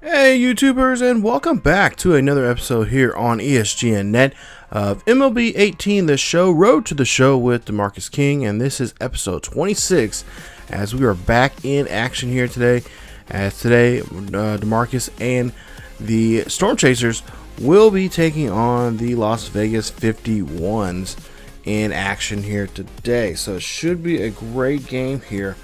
Hey YouTubers, and welcome back to another episode here on ESGNet of MLB 18, the show, Road to the Show with DeMarcus King, and this is episode 26 as we are back in action here today. As today, DeMarcus and the Storm Chasers will be taking on the Las Vegas 51's in action here today, so it should be a great game here.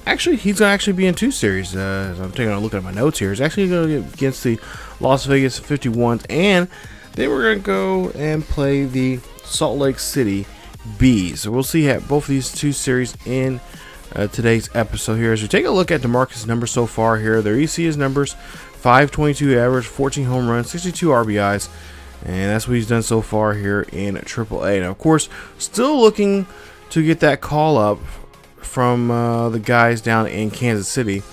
Actually, he's going to be in two series. I'm taking a look at my notes here. He's actually going to get against the Las Vegas 51's, and then we're going to go and play the Salt Lake City Bees. So we'll see both of these two series in today's episode here. As we take a look at DeMarcus' numbers so far here, there you see his numbers: 522 average, 14 home runs, 62 RBIs, and that's what he's done so far here in AAA. Now, of course, still looking to get that call up from the guys down in Kansas City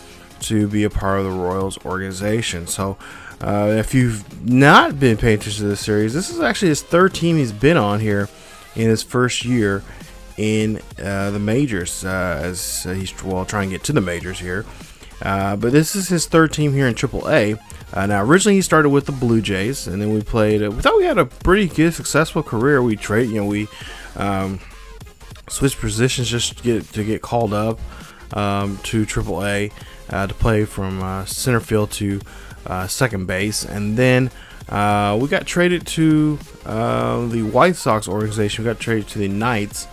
to be a part of the Royals organization. So if you've not been paying attention to this series, this is actually his third team he's been on here in his first year in the majors, as he's trying to get to the majors here. But this is his third team here in AAA. Now, originally he started with the Blue Jays, and then we played. We thought we had a pretty good, successful career. We switched positions just to get called up to AAA to play from center field to second base, and then we got traded to the White Sox organization. We got traded to the Knights,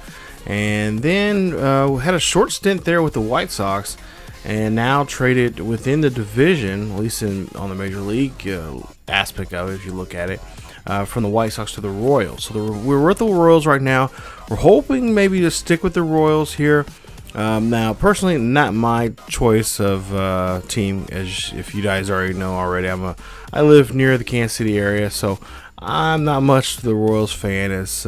and then we had a short stint there with the White Sox, and now traded within the division, at least on the major league aspect of it, if you look at it. From the White Sox to the Royals. So we're with the Royals right now. We're hoping maybe to stick with the Royals here. Now, personally, not my choice of team, as if you guys already know already. I live near the Kansas City area, so I'm not much the Royals fan as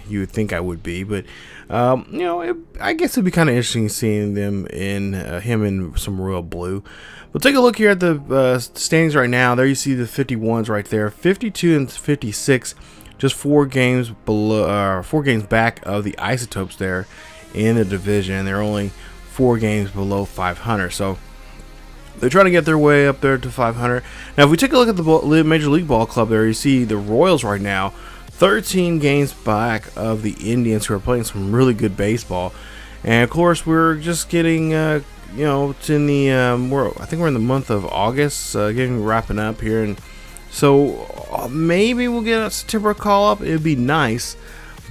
you would think I would be. But I guess it'd be kind of interesting seeing them him in some royal blue. We'll take a look here at the standings right now. There you see the 51's right there, 52 and 56, just 4 games below, 4 games back of the Isotopes there in the division. They're only 4 games below 500, so they're trying to get their way up there to 500. Now, if we take a look at the Major League Ball Club, there you see the Royals right now, 13 games back of the Indians, who are playing some really good baseball. And of course, we're just getting it's in the I think we're in the month of August, wrapping up here, and so maybe we'll get a September call up. It'd be nice,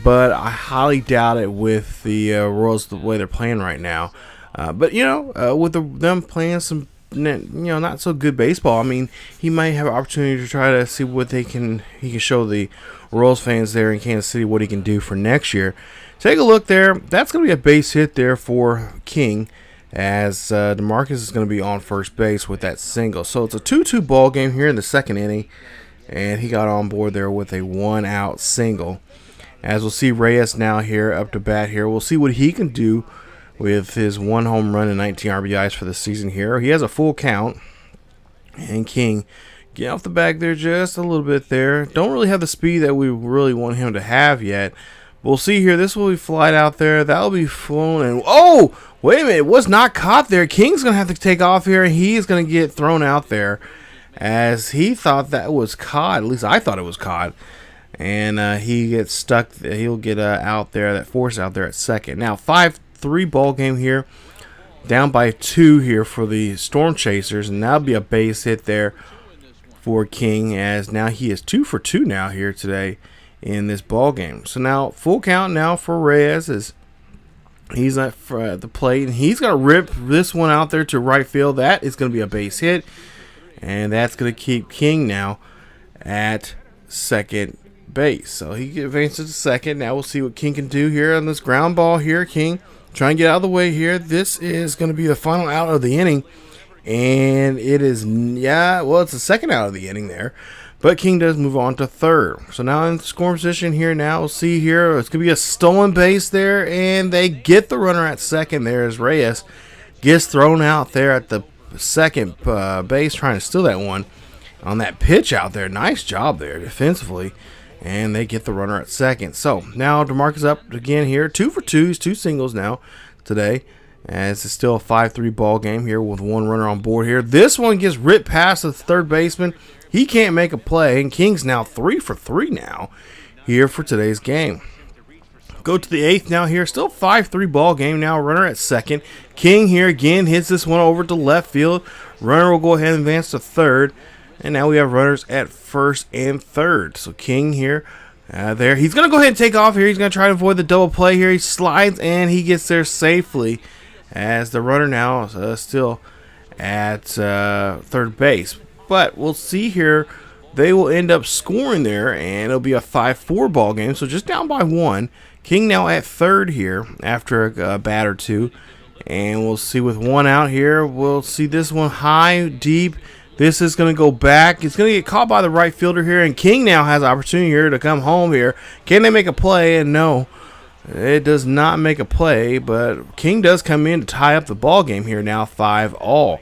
but I highly doubt it with the Royals the way they're playing right now. But with them playing some not so good baseball, I mean, he might have an opportunity to try to see what he can show the Royals fans there in Kansas City what he can do for next year. Take a look there. That's going to be a base hit there for King, as DeMarcus is going to be on first base with that single. So it's a 2-2 ball game here in the second inning, and he got on board there with a 1-out single. As we'll see Reyes now here up to bat here. We'll see what he can do with his 1 home run and 19 RBIs for the season here. He has a full count, and King get off the bag there just a little bit there. Don't really have the speed that we really want him to have yet. We'll see here. This will be flight out there. That'll be flown. And oh, wait a minute. It was not caught there. King's going to have to take off here. He is going to get thrown out there, as he thought that was caught. At least I thought it was caught. And he gets stuck. He'll get out there. That force out there at second. Now, 5-3 ball game here. Down by 2 here for the Storm Chasers. And that'll be a base hit there for King, as now he is 2 for 2 now here today in this ball game. So now full count now for Reyes, as he's at the plate, and he's going to rip this one out there to right field. That is going to be a base hit, and that's going to keep King now at second base. So he advances to second. Now we'll see what King can do here on this ground ball here. King trying to get out of the way here. This is going to be the final out of the inning, and it is, it's the second out of the inning there. But King does move on to third. So now in scoring position here now, we'll see here, it's going to be a stolen base there, and they get the runner at second there as Reyes gets thrown out there at the second base, trying to steal that one on that pitch out there. Nice job there defensively, and they get the runner at second. So now DeMarcus up again here, 2 for 2. He's 2 singles now today, as it's still a 5-3 ball game here with one runner on board here. This one gets ripped past the third baseman. He can't make a play, and King's now 3 for 3 now here for today's game. Go to the 8th now here. Still 5-3 ball game now. Runner at second. King here again hits this one over to left field. Runner will go ahead and advance to third. And now we have runners at first and third. So King here, there. He's going to go ahead and take off here. He's going to try to avoid the double play here. He slides and he gets there safely as the runner now still at third base. But we'll see here. They will end up scoring there, and it'll be a 5-4 ball game. So just down by 1. King now at third here after a bat or two. And we'll see with 1 out here. We'll see this one high, deep. This is going to go back. It's going to get caught by the right fielder here. And King now has an opportunity here to come home here. Can they make a play? And no, it does not make a play. But King does come in to tie up the ball game here now 5-all.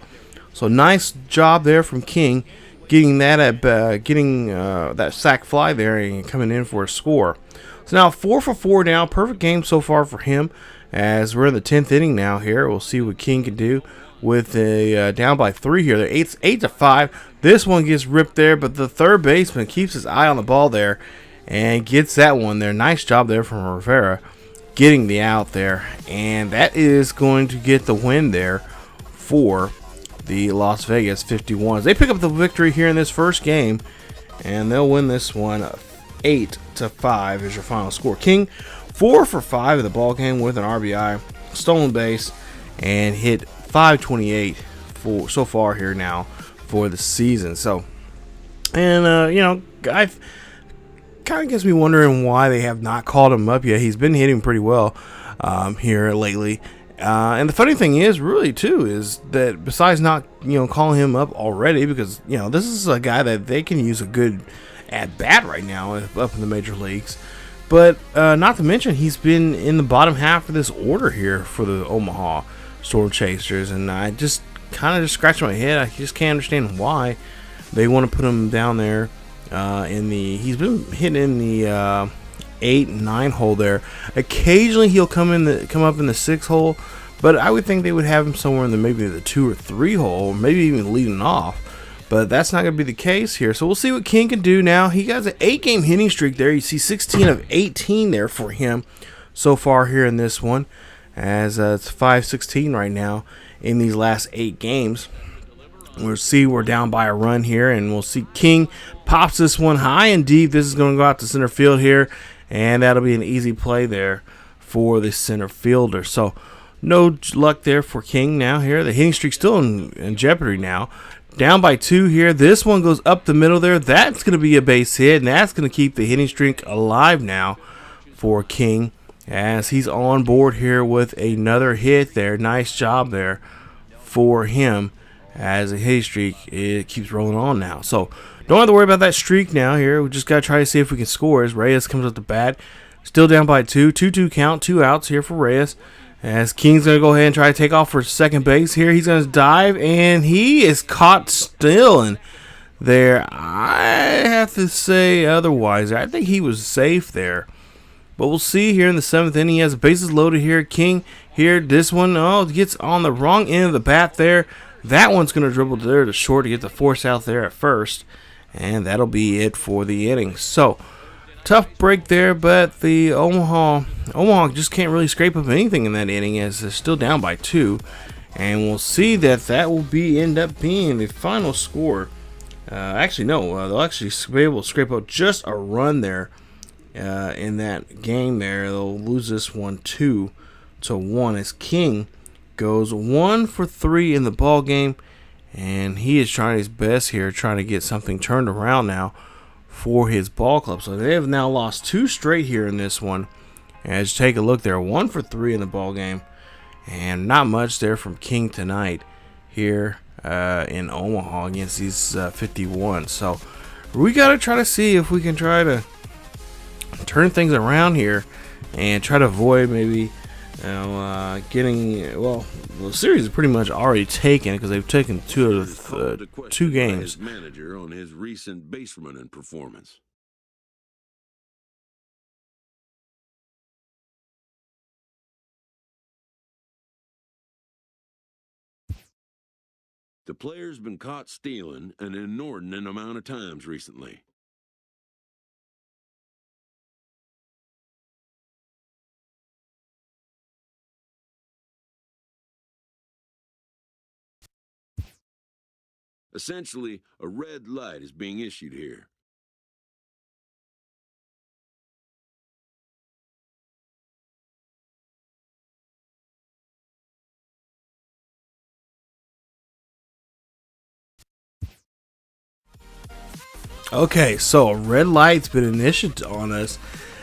So nice job there from King. Getting that that sac fly there and coming in for a score. So now 4 for 4 now. Perfect game so far for him as we're in the 10th inning now here. We'll see what King can do with a down by 3 here. They're 8-5. This one gets ripped there, but the third baseman keeps his eye on the ball there and gets that one there. Nice job there from Rivera getting the out there. And that is going to get the win there for the Las Vegas 51's. They pick up the victory here in this first game, and they'll win this one 8-5 is your final score. King 4 for 5 in the ball game with an RBI, stolen base, and hit .528 for so far here now for the season. So, and I kind of gets me wondering why they have not called him up yet. He's been hitting pretty well here lately. And the funny thing is, really, too, is that besides not, calling him up already, because, this is a guy that they can use a good at-bat right now up in the major leagues. But not to mention, he's been in the bottom half of this order here for the Omaha Storm Chasers. And I just kind of scratch my head. I just can't understand why they want to put him down there he's been hitting in the 8 and 9 hole there. Occasionally he'll come up in the 6 hole, but I would think they would have him somewhere in maybe the 2 or 3 hole, maybe even leading off. But that's not going to be the case here. So we'll see what King can do now. He got an 8-game hitting streak there. You see 16 of 18 there for him so far here in this one, as it's 5-16 right now in these last 8 games. We'll see we're down by a run here, and we'll see King pops this one high and deep. This is going to go out to center field here, and that'll be an easy play there for the center fielder. So no luck there for King now here. The hitting streak still in jeopardy now. Down by 2 here. This one goes up the middle there. That's going to be a base hit, and that's going to keep the hitting streak alive now for King, as he's on board here with another hit there. Nice job there for him, as the hitting streak it keeps rolling on now. So don't have to worry about that streak now here. We just got to try to see if we can score as Reyes comes up the bat. Still down by 2. 2-2 count. 2 outs here for Reyes, as King's going to go ahead and try to take off for second base here. He's going to dive, and he is caught still in there. I have to say otherwise. I think he was safe there. But we'll see here in the 7th inning. He has bases loaded here. King here. This one, gets on the wrong end of the bat there. That one's going to dribble there to short to get the force out there at first. And that'll be it for the inning. So, tough break there, but the Omaha just can't really scrape up anything in that inning, as they're still down by 2. And we'll see that will end up being the final score. Actually, no. They'll actually be able to scrape up just a run there in that game there. They'll lose this one 2-1 as King goes 1 for 3 in the ball game, and he is trying his best here, trying to get something turned around now for his ball club. So they have now lost 2 straight here in this one. As you take a look there, 1 for 3 in the ball game, and not much there from King tonight here in Omaha against these 51. So we got to try to see if we can try to turn things around here and try to avoid maybe getting, the series is pretty much already taken because they've taken 2 out of 2 games. Manager on his recent baseman and performance. The player's been caught stealing an inordinate amount of times recently. Essentially, a red light is being issued here. Okay, so a red light's been initiated on us,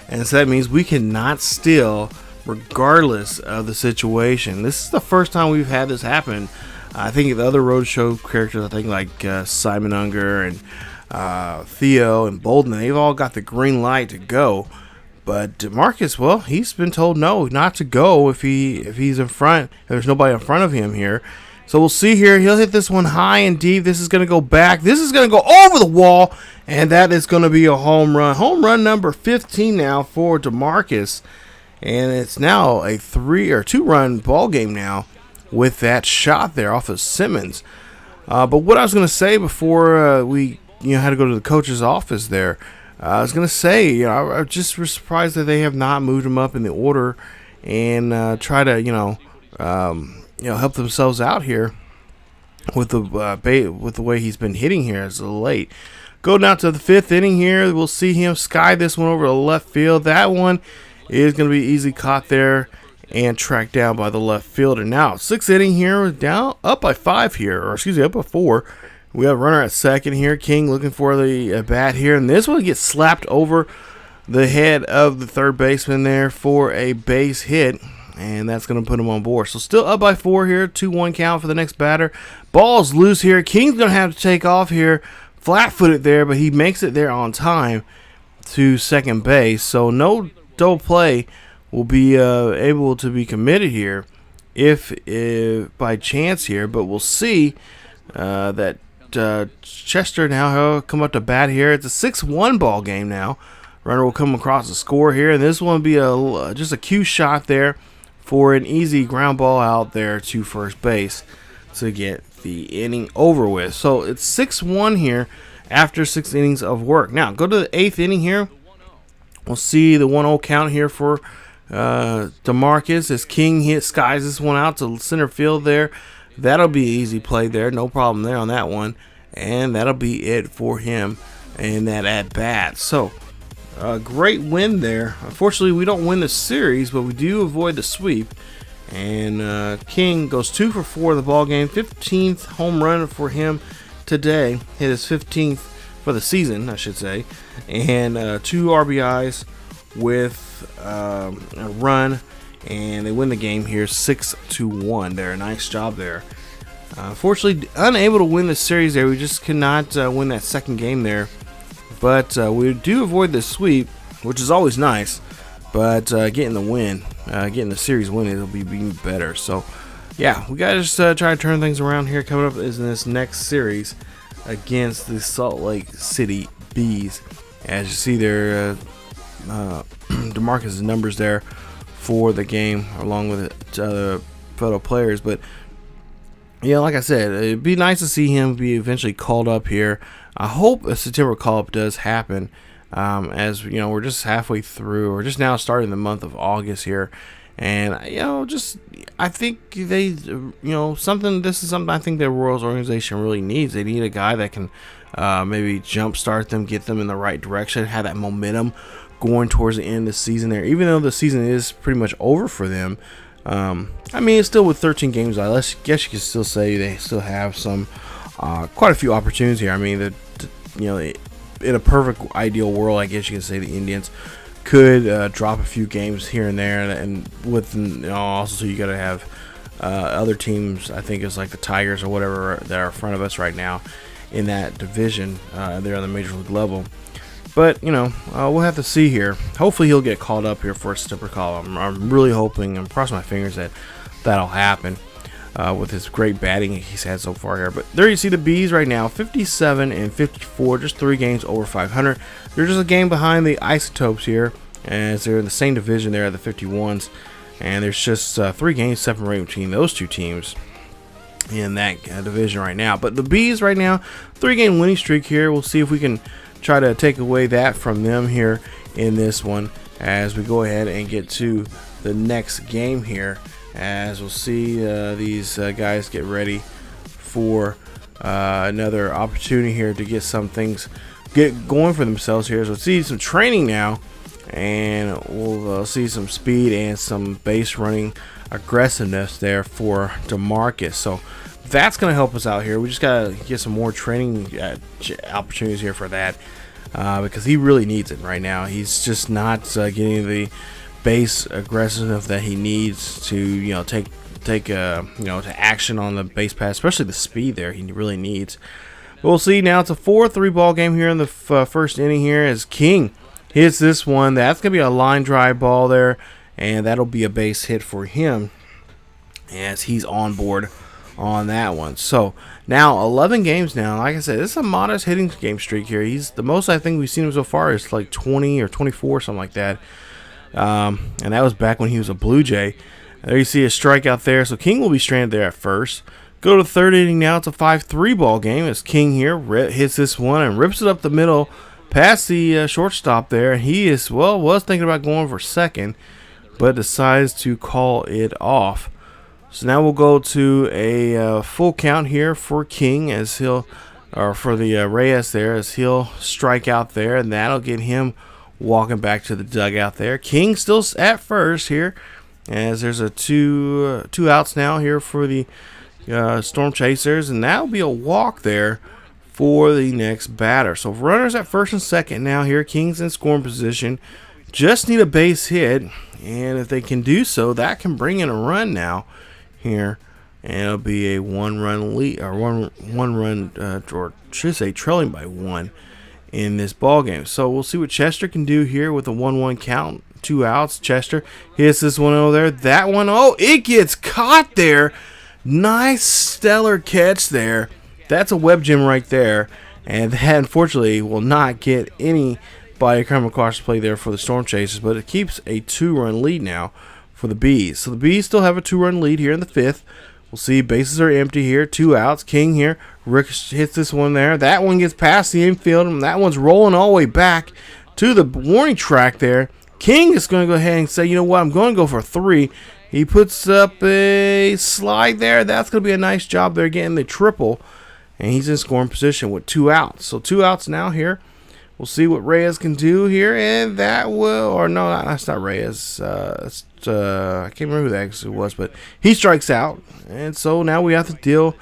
and so that means we cannot steal regardless of the situation. This is the first time we've had this happen. I think the other Roadshow characters, I think like Simon Unger and Theo and Bolden, they've all got the green light to go. But DeMarcus, well, he's been told no, not to go if he's in front. If there's nobody in front of him here. So we'll see here. He'll hit this one high and deep. This is going to go back. This is going to go over the wall, and that is going to be a home run. Home run number 15 now for DeMarcus, and it's now a 3 or 2 run ball game now with that shot there off of Simmons. But what I was going to say before we had to go to the coach's office there, I was going to say, I just was surprised that they have not moved him up in the order and try to help themselves out here with the way he's been hitting here as of late. Go down to the 5th inning here. We'll see him sky this one over to left field. That one is going to be easily caught there and tracked down by the left fielder. Now, 6th inning here, up by 5 here, or excuse me, up by 4. We have a runner at second here. King looking for the bat here, and this one gets slapped over the head of the third baseman there for a base hit. And that's going to put him on board. So still up by 4 here. 2-1 count for the next batter. Ball's loose here. King's going to have to take off here. Flat-footed there, but he makes it there on time to second base. So no double play will be able to be committed here if by chance here. But we'll see that Chester now he'll come up to bat here. It's a 6-1 ball game now. Runner will come across the score here. And this one will be just a cue shot there for an easy ground ball out there to first base to get the inning over with. So it's 6-1 here after 6 innings of work. Now, go to the 8th inning here. We'll see the 1-0 count here for DeMarcus as King skies this one out to center field there. That'll be an easy play there. No problem there on that one. And that'll be it for him in that at-bat. So, great win there. Unfortunately, we don't win the series, but we do avoid the sweep. And King goes 2 for 4 in the ball game. 15th home run for him today. Hit his 15th for the season, I should say. And 2 RBIs with a run. And they win the game here 6-1 there. Nice job there. Unfortunately, unable to win the series there. We just cannot win that second game there. But we do avoid the sweep, which is always nice. But getting the win, getting the series win, it'll be even better. So, yeah, we got to just try to turn things around here. Coming up is in this next series against the Salt Lake City Bees. As you see there, DeMarcus' numbers there for the game, along with other fellow players. But, yeah, like I said, it'd be nice to see him be eventually called up here. I hope a September call-up does happen, as we're just halfway through, or just now starting the month of August here, and I think they, this is something I think the Royals organization really needs. They need a guy that can maybe jumpstart them, get them in the right direction, have that momentum going towards the end of the season there. Even though the season is pretty much over for them, it's still with 13 games. I guess you could still say they still have some. Quite a few opportunities here. In a perfect ideal world, I guess you can say the Indians could drop a few games here and there, and with also you got to have other teams. I think it's like the Tigers or whatever that are in front of us right now in that division. They're on the major league level, but we'll have to see here. Hopefully, he'll get called up here for a September call. I'm really hoping. I'm crossing my fingers that that'll happen. With his great batting he's had so far here. But there you see the Bees right now, 57-54, just 3 games over 500. They're just a game behind the Isotopes here, as they're in the same division there, the 51's. And there's just 3 games separating between those two teams. in that division right now. But the Bees right now, 3-game winning streak here. We'll see if we can try to take away that from them here in this one as we go ahead and get to the next game here, as we'll see these guys get ready for another opportunity here to get some things get going for themselves here. So we'll see some training now, and we'll see some speed and some base running aggressiveness there for DeMarcus. So that's going to help us out here. We just got to get some more training opportunities here for that, because he really needs it right now. He's just not getting the base aggressiveness that he needs to, take to action on the base pass, especially the speed there. He really needs. But we'll see now. It's a 4-3 ball game here in the first inning here as King hits this one. That's going to be a line drive ball there, and that'll be a base hit for him as he's on board on that one. So now 11 games now. Like I said, this is a modest hitting game streak here. He's the most I think we've seen him so far is like 20 or 24, something like that. And that was back when he was a Blue Jay. There you see a strikeout there. So King will be stranded there at first. Go to the third inning now. It's a 5-3 ball game as King here hits this one and rips it up the middle past the shortstop there. He was thinking about going for second, but decides to call it off. So now we'll go to a full count here for King as for the Reyes there, as he'll strike out there, and that'll get him walking back to the dugout there. King still at first here, as there's a two outs now here for the Storm Chasers, and that'll be a walk there for the next batter. So runners at first and second now here. King's in scoring position. Just need a base hit, and if they can do so, that can bring in a run now here, and it'll be a one-run lead, or one run, or should say trailing by 1 in this ball game. So we'll see what Chester can do here with a 1-1 count, 2 outs. Chester hits this one over there. That one, it gets caught there. Nice stellar catch there. That's a web gem right there, and that unfortunately will not get anybody coming across the play there for the Storm Chasers, but it keeps a 2-run lead now for the Bees. So the Bees still have a 2-run lead here in the 5th. We'll see bases are empty here, 2 outs. King here, Rick hits this one there. That one gets past the infield, and that one's rolling all the way back to the warning track there. King is going to go ahead and say, you know what, I'm going to go for 3. He puts up a slide there. That's going to be a nice job there getting the triple, and he's in scoring position with 2 outs. So 2 outs now here. We'll see what Reyes can do here, and that will, or no, that's not Reyes. I can't remember who that actually was, but he strikes out, and so now we have to deal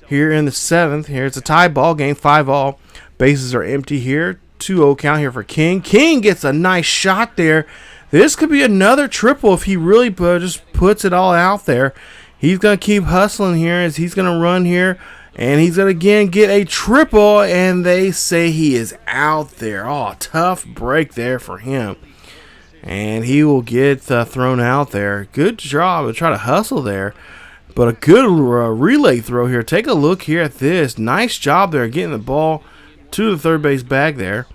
here in the 7th. Here it's a tie ball game, 5-all. Bases are empty here. 2-0 count here for King. King gets a nice shot there. This could be another triple if he really just puts it all out there. He's going to keep hustling here as he's going to run here. And he's going to again get a triple, and they say he is out there. Oh, tough break there for him. And he will get thrown out there. Good job to try to hustle there. But a good relay throw here. Take a look here at this. Nice job there getting the ball to the third base bag there.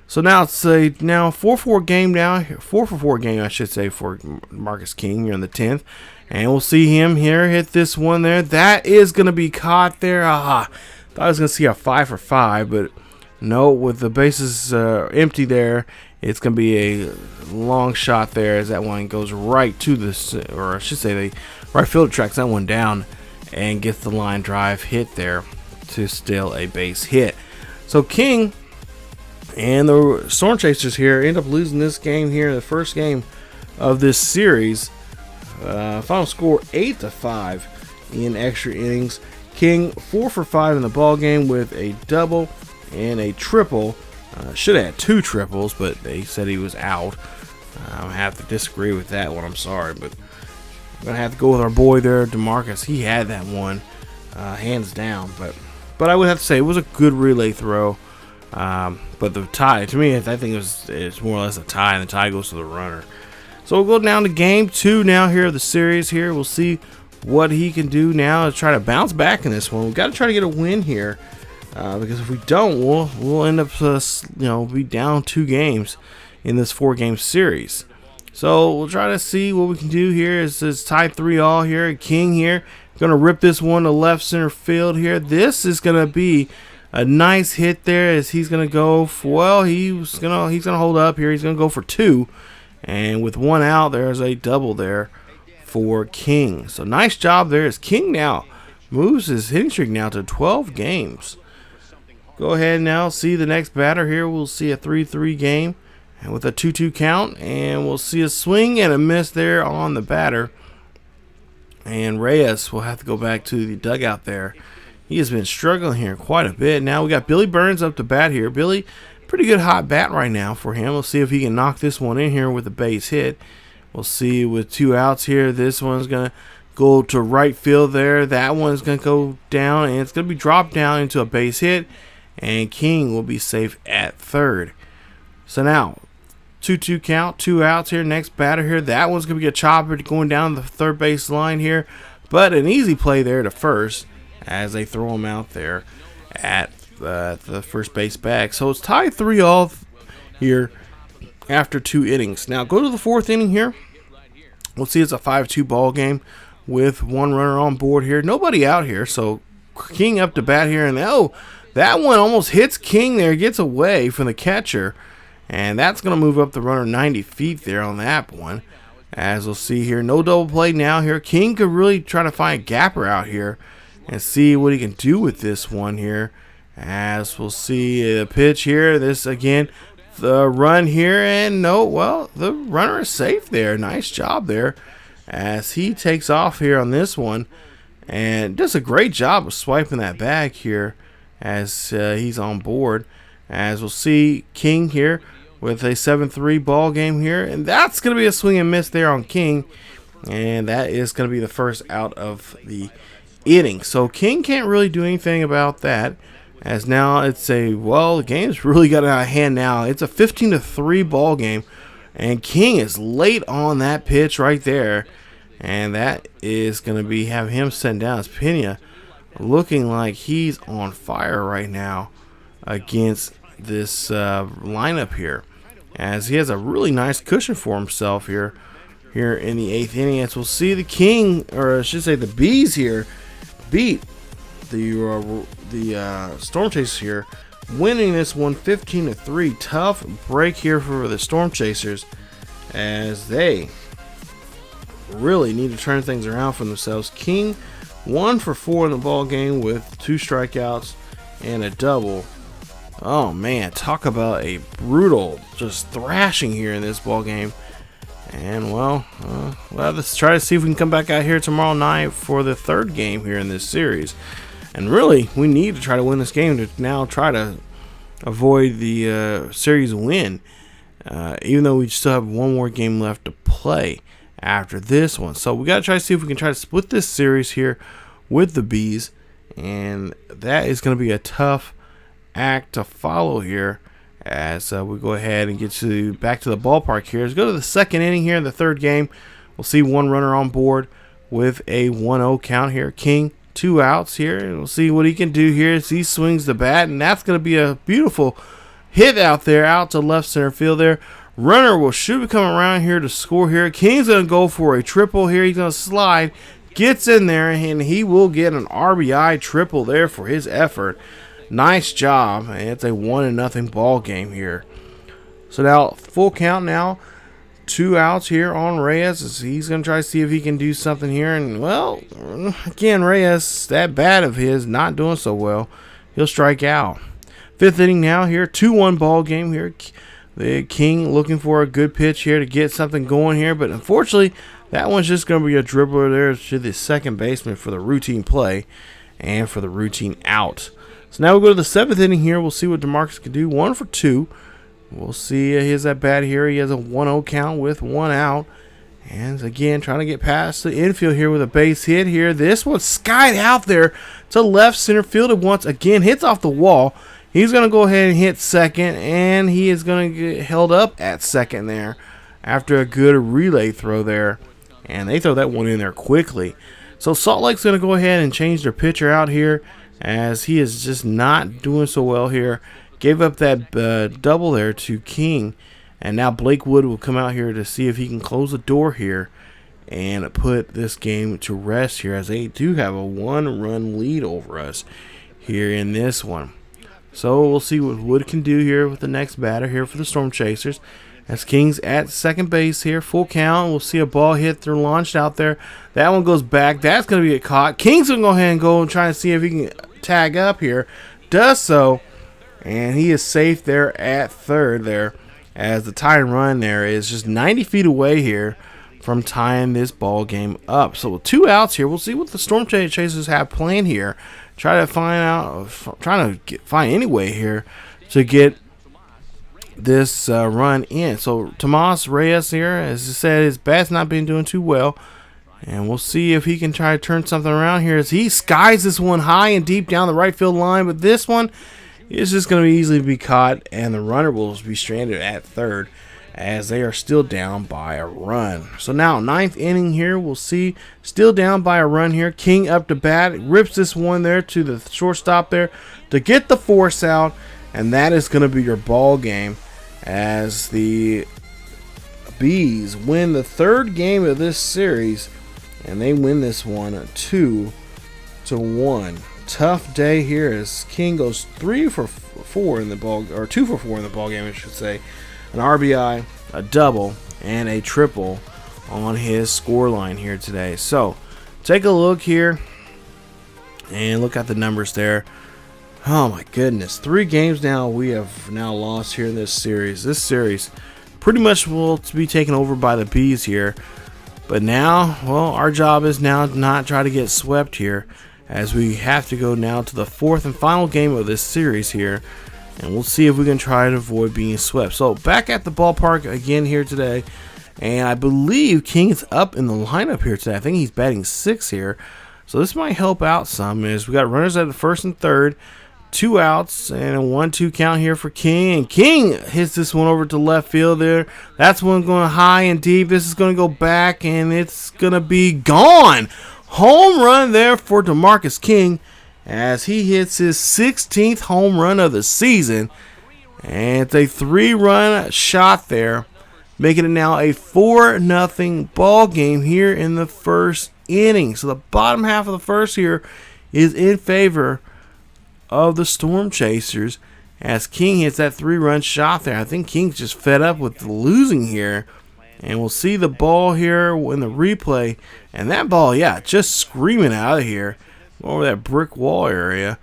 So now it's a 4-4 game now. 4-for-4 game, I should say, for Marcus King here in the 10th. And we'll see him here hit this one there. That is going to be caught there. Thought I was going to see a 5-for-5, but no, with the bases empty there, it's going to be a long shot there as that one goes right to the, or I should say the right fielder tracks that one down and gets the line drive hit there to steal a base hit. So King and the Storm Chasers here end up losing this game here, the first game of this series. Final score 8-5 in extra innings. King 4-for-5 in the ball game with a double and a triple. Should have had 2 triples, but they said he was out. I have to disagree with that one. I'm sorry, but I'm gonna have to go with our boy there, DeMarcus. He had that one hands down. But I would have to say it was a good relay throw. But the tie, to me, I think it's more or less a tie, and the tie goes to the runner. So we'll go down to game 2 now here of the series here. We'll see what he can do now to try to bounce back in this one. We've got to try to get a win here, because if we don't, we'll end up be down 2 games in this 4-game series. So we'll try to see what we can do here. It's tie 3-all here. King here Gonna rip this one to left center field here. This is gonna be a nice hit there, as he's gonna go for, well, he's gonna hold up here. He's gonna go for 2, and with 1 out, there's a double there for King. So nice job there, as King now moves his hitting streak now to 12 games. Go ahead now, see the next batter here. We'll see a 3-3 game, and with a 2-2 count, and we'll see a swing and a miss there on the batter. And Reyes will have to go back to the dugout there. He has been struggling here quite a bit. Now we got Billy Burns up to bat here. Billy, pretty good hot bat right now for him. We'll see if he can knock this one in here with a base hit. We'll see with 2 outs here. This one's going to go to right field there. That one's going to go down, and it's going to be dropped down into a base hit. And King will be safe at third. So now, 2-2 count, 2 outs here. Next batter here. That one's going to be a chopper going down the third base line here. But an easy play there to first, as they throw him out there at the first base bag. So it's tied 3-all here after 2 innings. Now go to the 4th inning here. We'll see it's a 5-2 ball game with 1 runner on board here. Nobody out here, so King up to bat here, and oh, that one almost hits King there, gets away from the catcher, and that's going to move up the runner 90 feet there on that one. As we'll see here, no double play now here. King could really try to find a gapper out here and see what he can do with this one here. As we'll see the pitch here. This again, the run here, and no, well, the runner is safe there. Nice job there as he takes off here on this one and does a great job of swiping that bag here as he's on board. As we'll see King here with a 7-3 ball game here, and that's going to be a swing and miss there on King, and that is going to be the first out of the inning. So King can't really do anything about that, as now it's the game's really got out of hand now. It's a 15-3 ball game, and King is late on that pitch right there, and that is going to be have him sent down. As Pena looking like he's on fire right now against this lineup here, as he has a really nice cushion for himself here in the 8th inning. As we'll see the King, or I should say the Bees here, beat the Storm Chasers here, winning this one 15-3. Tough break here for the Storm Chasers, as they really need to turn things around for themselves. King 1 for 4 in the ball game with 2 strikeouts and a double. Oh man, talk about a brutal just thrashing here in this ball game. And well, let's try to see if we can come back out here tomorrow night for the 3rd game here in this series. And really, we need to try to win this game to now try to avoid the series win, even though we still have 1 more game left to play after this one. So we got to try to see if we can try to split this series here with the Bees, and that is going to be a tough act to follow here as we go ahead and get back to the ballpark here. Let's go to the 2nd inning here in the 3rd game. We'll see 1 runner on board with a 1-0 count here. King 2 outs here, and we'll see what he can do here as he swings the bat, and that's going to be a beautiful hit out there, out to left center field there. Runner should be coming around here to score here. King's going to go for a triple here. He's going to slide, gets in there, and he will get an RBI triple there for his effort. Nice job, and it's a 1-0 ball game here. So now full count now, 2 outs here on Reyes, as he's going to try to see if he can do something here. And well, again, Reyes, that bat of his not doing so well. He'll strike out. 5th inning now here, 2-1 ball game here. The King looking for a good pitch here to get something going here, but unfortunately that one's just going to be a dribbler there to the second baseman for the routine play and for the routine out. So now we'll go to the 7th inning here. We'll see what DeMarcus can do. 1 for 2. We'll see his at bat here. He has a 1-0 count with 1 out. And again, trying to get past the infield here with a base hit here. This one's skied out there to left center field at once. Again, hits off the wall. He's going to go ahead and hit second, and he is going to get held up at second there after a good relay throw there. And they throw that one in there quickly. So Salt Lake's going to go ahead and change their pitcher out here, as he is just not doing so well here. Gave up that double there to King, and now Blake Wood will come out here to see if he can close the door here and put this game to rest here, as they do have a 1-run lead over us here in this one. So we'll see what Wood can do here with the next batter here for the Storm Chasers. As King's at second base here, full count. We'll see a ball hit through, launched out there. That one goes back. That's going to be caught. King's going to go ahead and go and try and see if he can tag up here. Does so, and he is safe there at third there, as the tie and run there is just 90 feet away here from tying this ball game up. So with 2 outs here, we'll see what the Storm Chasers have planned here. Trying to find any way here to get this run in. So Tomas Reyes here, as I said, his bat's not been doing too well, and we'll see if he can try to turn something around here as he skies this one high and deep down the right field line. But this one is just going to easily be caught, and the runner will be stranded at third, as they are still down by a run. So now 9th inning here, we'll see, still down by a run here. King up to bat, rips this one there to the shortstop there to get the force out, and that is going to be your ball game, as the Bees win the 3rd game of this series, and they win this one 2-1. Tough day here as King goes 3 for 4 in the ball, or 2 for 4 in the ball game, I should say. An RBI, a double, and a triple on his score line here today. So take a look here and look at the numbers there. Oh my goodness, 3 games now we have now lost here in this series. This series pretty much will be taken over by the Bees here. But now, well, our job is now to not try to get swept here, as we have to go now to the 4th and final game of this series here. And we'll see if we can try to avoid being swept. So back at the ballpark again here today. And I believe King's up in the lineup here today. I think he's batting 6th here. So this might help out some, as we got runners at the 1st and 3rd. 2 outs and a 1-2 count here for King. And King hits this one over to left field there. That's one going high and deep. This is going to go back, and it's going to be gone. Home run there for DeMarcus King, as he hits his 16th home run of the season. And it's a 3-run shot there, making it now a 4-0 ball game here in the 1st inning. So the bottom half of the 1st here is in favor of the Storm Chasers, as King hits that 3-run shot there. I think King's just fed up with losing here. And we'll see the ball here in the replay. And that ball, yeah, just screaming out of here over that brick wall area.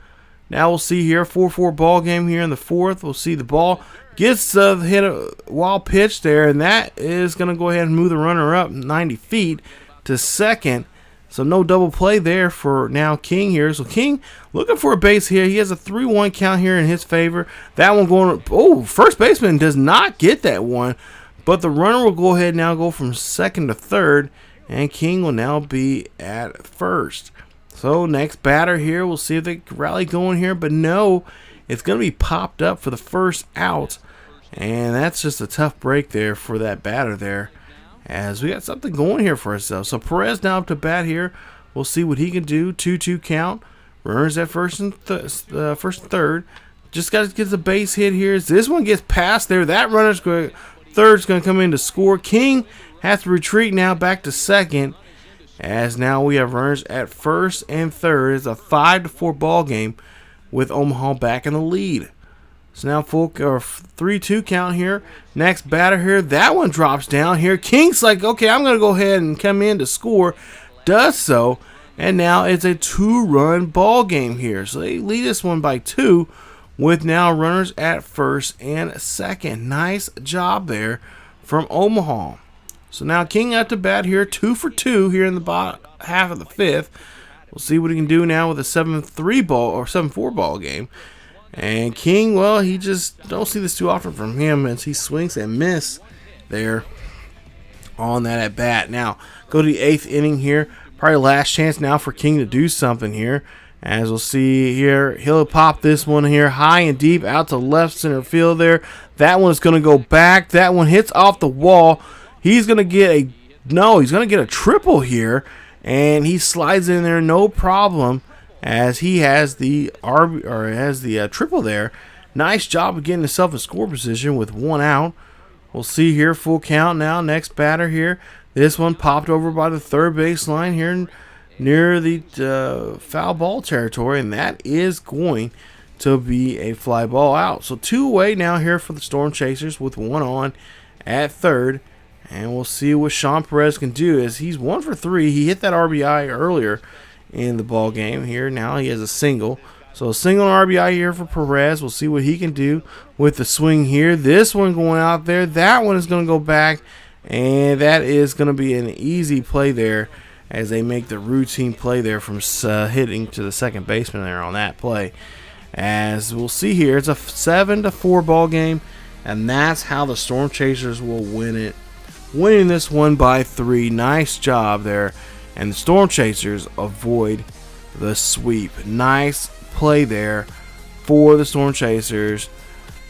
Now we'll see here, 4-4 ball game here in the 4th. We'll see the ball gets hit a wild pitch there, and that is going to go ahead and move the runner up 90 feet to second. So no double play there for now King here. So King looking for a base here. He has a 3-1 count here in his favor. That one going, oh, first baseman does not get that one. But the runner will go ahead and now go from 2nd to 3rd, and King will now be at 1st. So next batter here, we'll see if they can rally going here, but no, it's going to be popped up for the 1st out, and that's just a tough break there for that batter there, as we got something going here for ourselves. So Perez now up to bat here. We'll see what he can do. 2-2 count. Runners at 1st and 3rd. Just got to get the base hit here. As this one gets past there, that runner's going. Third's going to come in to score. King has to retreat now back to 2nd, as now we have runners at 1st and 3rd. It's a 5-4 ball game with Omaha back in the lead. So now full 3-2 count here. Next batter here. That one drops down here. King's like, okay, I'm going to go ahead and come in to score. Does so. And now it's a 2-run ball game here. So they lead this one by 2. With now runners at 1st and 2nd. Nice job there from Omaha. So now King out to bat here, 2 for 2 here in the bottom half of the 5th. We'll see what he can do now with a 7-3 ball or 7-4 ball game. And King, well, he just don't see this too often from him, as he swings and miss there on that at bat. Now go to the 8th inning here. Probably last chance now for King to do something here. As we'll see here, he'll pop this one here high and deep out to left center field there. That one's going to go back. That one hits off the wall. He's going to get a triple here, and he slides in there no problem, as he has the triple there. Nice job of getting himself in score position with 1 out. We'll see here, full count now. Next batter here. This one popped over by the third baseline here near the foul ball territory, and that is going to be a fly ball out. So 2 away now here for the Storm Chasers with 1 on at third. And we'll see what Sean Perez can do, as he's 1 for 3. He hit that RBI earlier in the ball game here. Now he has a single. So a single RBI here for Perez. We'll see what he can do with the swing here. This one going out there. That one is going to go back. And that is going to be an easy play there, as they make the routine play there from hitting to the second baseman there on that play. As we'll see here, it's a 7-4 ball game. And that's how the Storm Chasers will win it. Winning this one by 3. Nice job there. And the Storm Chasers avoid the sweep. Nice play there for the Storm Chasers.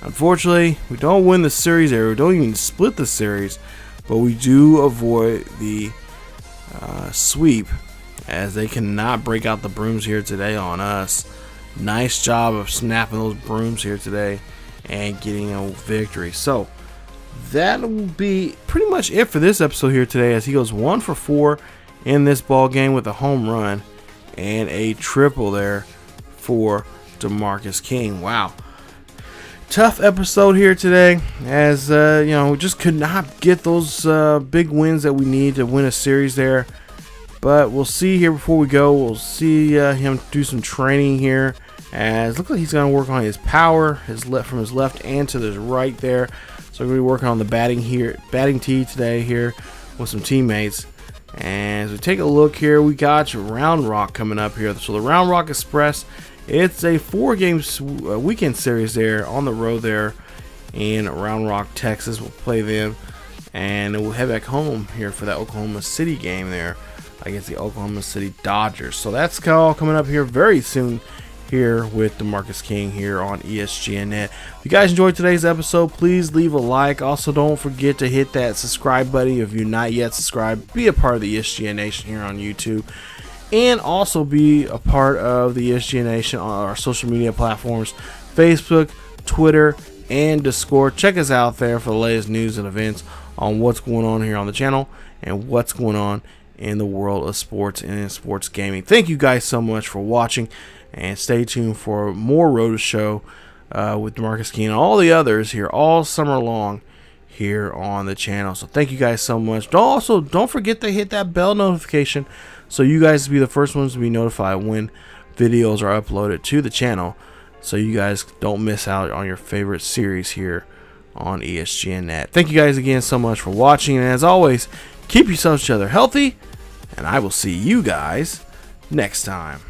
Unfortunately, we don't win the series there. We don't even split the series. But we do avoid the sweep, as they cannot break out the brooms here today on us. Nice job of snapping those brooms here today and getting a victory. So that will be pretty much it for this episode here today, as he goes 1 for 4 in this ball game with a home run and a triple there for DeMarcus King. Wow, tough episode here today, as we just could not get those big wins that we need to win a series there. But we'll see here before we go. We'll see him do some training here, as it looks like he's going to work on his power, from his left and to the right there. So we're going to be working on the batting tee today here with some teammates. And as we take a look here, we got Round Rock coming up here. So the Round Rock Express, it's a 4-game weekend series there on the road there in Round Rock, Texas. We'll play them, and we'll head back home here for that Oklahoma City game there against the Oklahoma City Dodgers. So that's all coming up here very soon here with DeMarcus King here on ESGNet. If you guys enjoyed today's episode, please leave a like. Also, don't forget to hit that subscribe button if you're not yet subscribed. Be a part of the ESGN Nation here on YouTube, and also be a part of the ESGN Nation on our social media platforms: Facebook, Twitter, and Discord. Check us out there for the latest news and events on what's going on here on the channel and what's going on in the world of sports and in sports gaming. Thank you guys so much for watching, and stay tuned for more Road to Show with DeMarcus King and all the others here all summer long here on the channel. So thank you guys so much. Don't forget to hit that bell notification, so you guys will be the first ones to be notified when videos are uploaded to the channel, so you guys don't miss out on your favorite series here on ESGNet. Thank you guys again so much for watching, and as always, keep yourselves each other healthy, and I will see you guys next time.